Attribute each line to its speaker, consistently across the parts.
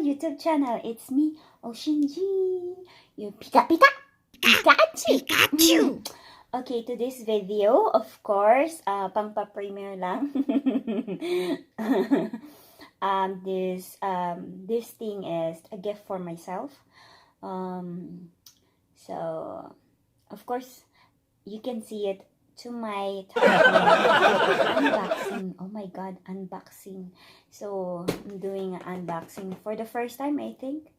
Speaker 1: YouTube channel. It's me, Ocean G, your Pikachu. Okay, today's video, of course, pang-pa-premiere lang. This thing is a gift for myself. So, of course, you can see it to my unboxing. Oh my god, unboxing. So I'm doing an unboxing for the first time, I think,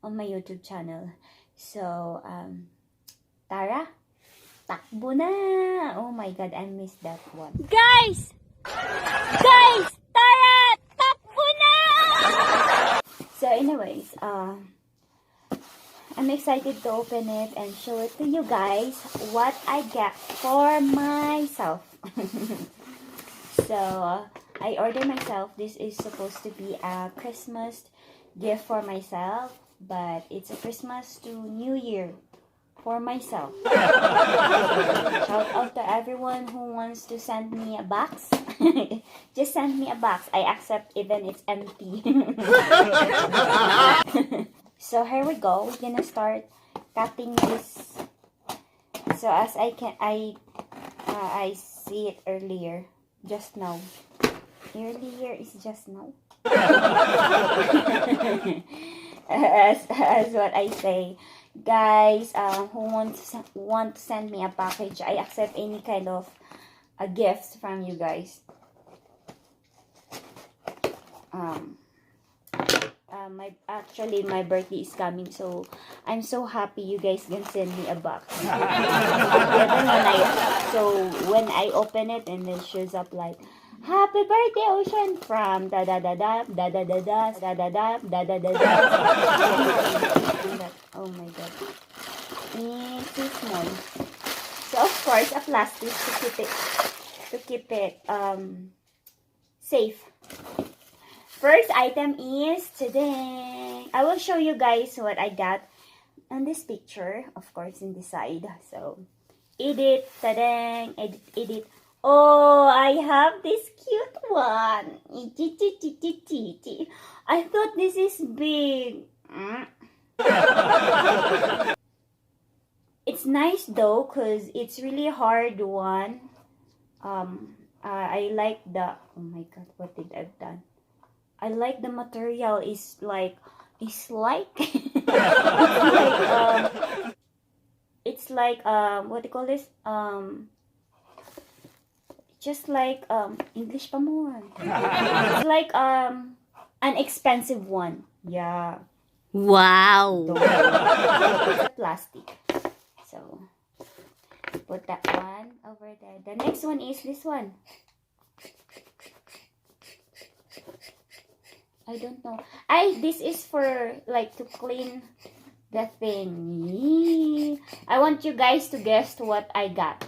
Speaker 1: on my YouTube channel. So tara, takbo na. Oh my god, I missed that one.
Speaker 2: Guys, tara, takbo na.
Speaker 1: So anyways, I'm excited to open it and show it to you guys what I get for myself. So, I ordered myself. This is supposed to be a Christmas gift for myself, but it's a Christmas to New Year for myself. Shout out to everyone who wants to send me a box. Just send me a box. I accept even it's empty. So here we go. We're gonna start cutting this. So as I see it earlier, just now. Earlier is just now. as what I say, guys, who want to send me a package, I accept any kind of gifts from you guys. My birthday is coming, so I'm so happy you guys can send me a box. When I open it and it shows up like happy birthday Ocean from da da da da da da da da da da da da da da da. Oh my god, it's too small. So of course a plastic to keep it safe. First item is today. I will show you guys what I got on this picture, of course, in the side. So, edit, tadang, edit. Oh, I have this cute one. I thought this is big. It's nice though, cause it's really hard one. I like the. Oh my god, what did I've done? I like the material it's like what do you call this? Just like English pa more. It's like an expensive one. Yeah.
Speaker 2: Wow.
Speaker 1: It's a plastic. So put that one over there. The next one is this one. I don't know. This is for like to clean the thing. I want you guys to guess what I got.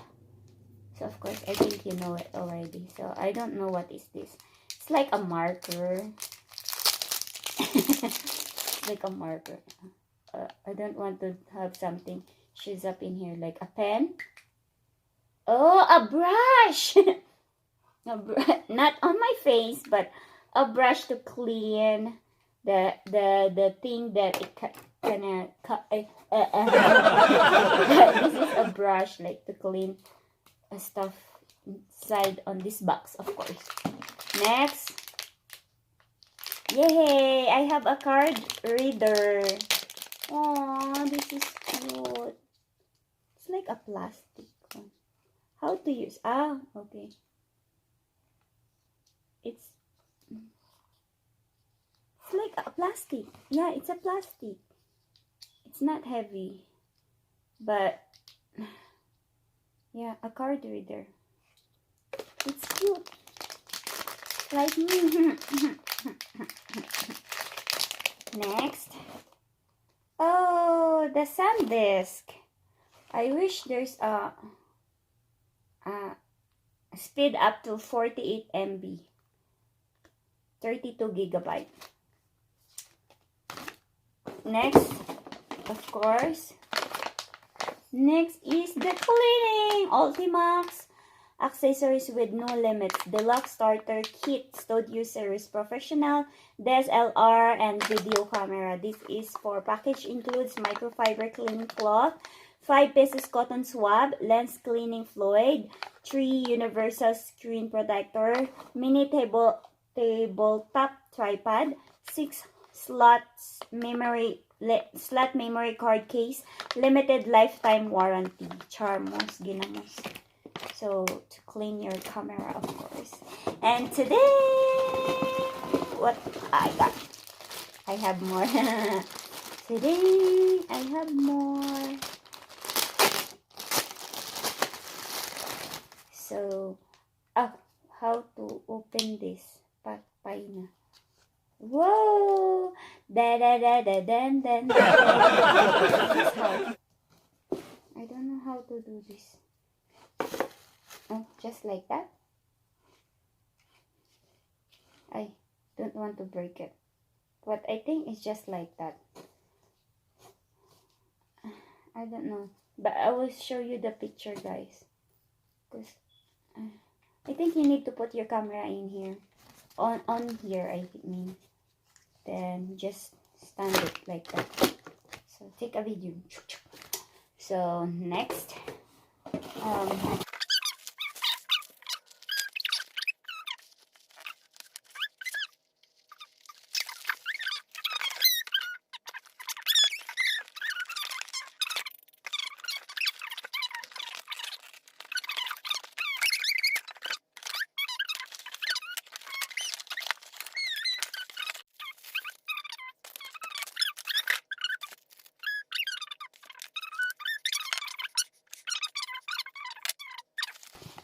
Speaker 1: So of course I think you know it already. So I don't know what is this. It's like a marker. It's like a marker. I don't want to have something shows up in here like a pen. Oh, a brush. Not on my face, but a brush to clean the thing that it gonna cut. This is a brush like to clean stuff inside on this box, of course. Next, yay! I have a card reader. Oh, this is cute. It's like a plastic one. How to use? Ah, okay. It's like a plastic. Yeah, it's a plastic. It's not heavy. But yeah, a card reader. It's cute. Like me. Next. Oh, the SanDisk. I wish there's a speed up to 48 MB. 32 GB. Next, of course, next is the cleaning Ultimax Accessories with no limits. Deluxe starter kit. Studio series professional. DSLR and video camera. This is for package includes microfiber cleaning cloth. 5 pieces cotton swab. Lens cleaning fluid. 3 universal screen protector. Mini tabletop tripod. 6 slot memory card case. Limited lifetime warranty. Charmos, ginamos. So, to clean your camera, of course. And today, what I got? I have more. Today, I have more. So, how to open this? Patay na. Whoa! Da-da-da-da-dan-dan. I don't know how to do this. Oh, just like that. I don't want to break it. But I think it's just like that. I don't know. But I will show you the picture, guys. Because I think you need to put your camera in here. On here, I mean. Then just stand it like that. So take a video. So next.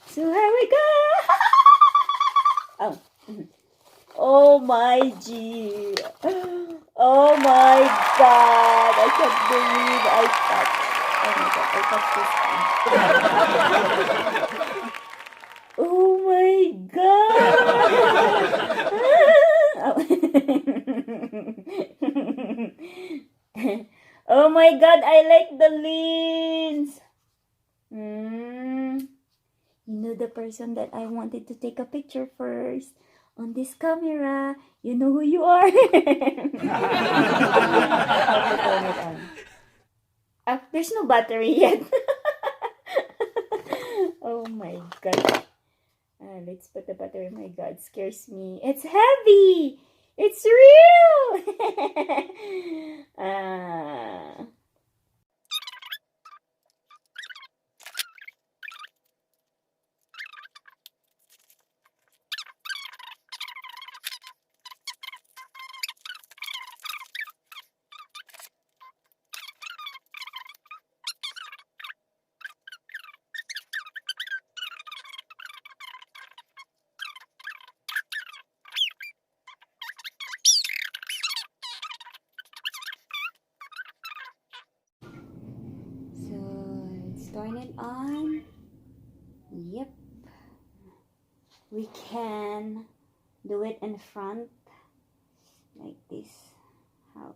Speaker 1: So here we go. Oh. Oh my G. Oh my God. I can't believe I touched. Oh my God. I touched this thing. Oh my God. Oh my God. I like the lens. You know the person that I wanted to take a picture first on this camera. You know who you are. There's no battery yet. Oh my God. Let's put the battery. My God, scares me. It's heavy. It's real. So let's turn it on. Yep. We can do it in front like this. How?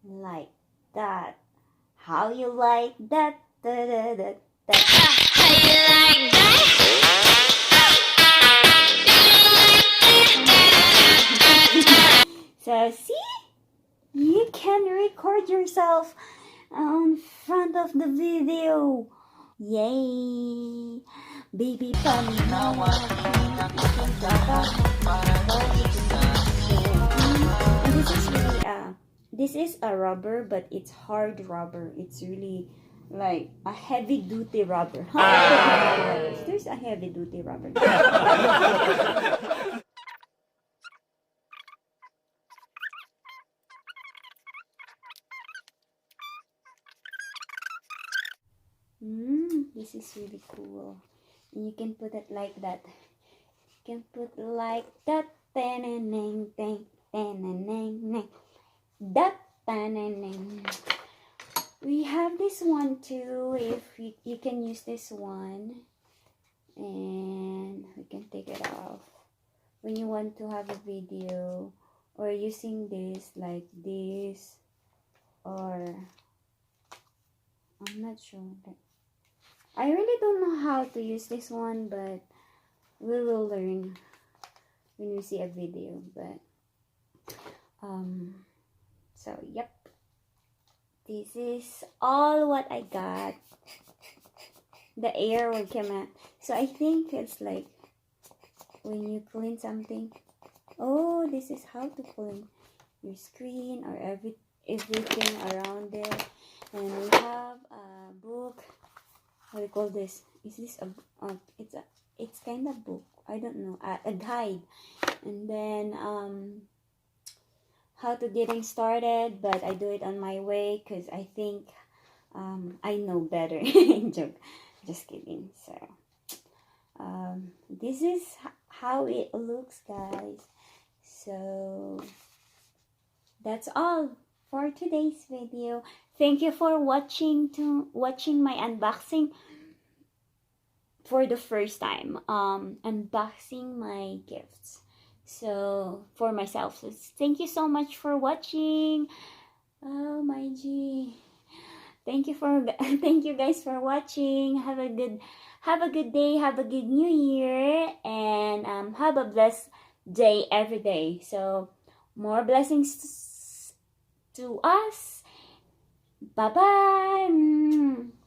Speaker 1: Like that. How you like that? Da, da, da, da.
Speaker 2: How you like that?
Speaker 1: So see? You can record yourself in front of the video. Yay! Baby bunny. And this is really this is a rubber, but it's hard rubber. It's really like a heavy duty rubber. There's a heavy duty rubber. This is really cool. And you can put it like that. You can put like that. We have this one too. If you can use this one, and we can take it off when you want to have a video, or using this like this, or I'm not sure. I really don't know how to use this one, but we will learn when we see a video. But so yep, this is all what I got. The air will come out. So I think it's like when you clean something. Oh, this is how to clean your screen or everything around it. And we have a book. What do you call this? Is this it's kind of book. I don't know. A guide. And then how to getting started, but I do it on my way because I think I know better. Joke. Just kidding. So this is how it looks, guys. So that's all for today's video. Thank you for watching my unboxing for the first time. Unboxing my gifts. So for myself. So thank you so much for watching. Oh my G. Thank you guys for watching. Have a good day, have a good new year, and have a blessed day every day. So more blessings to us. Bye bye.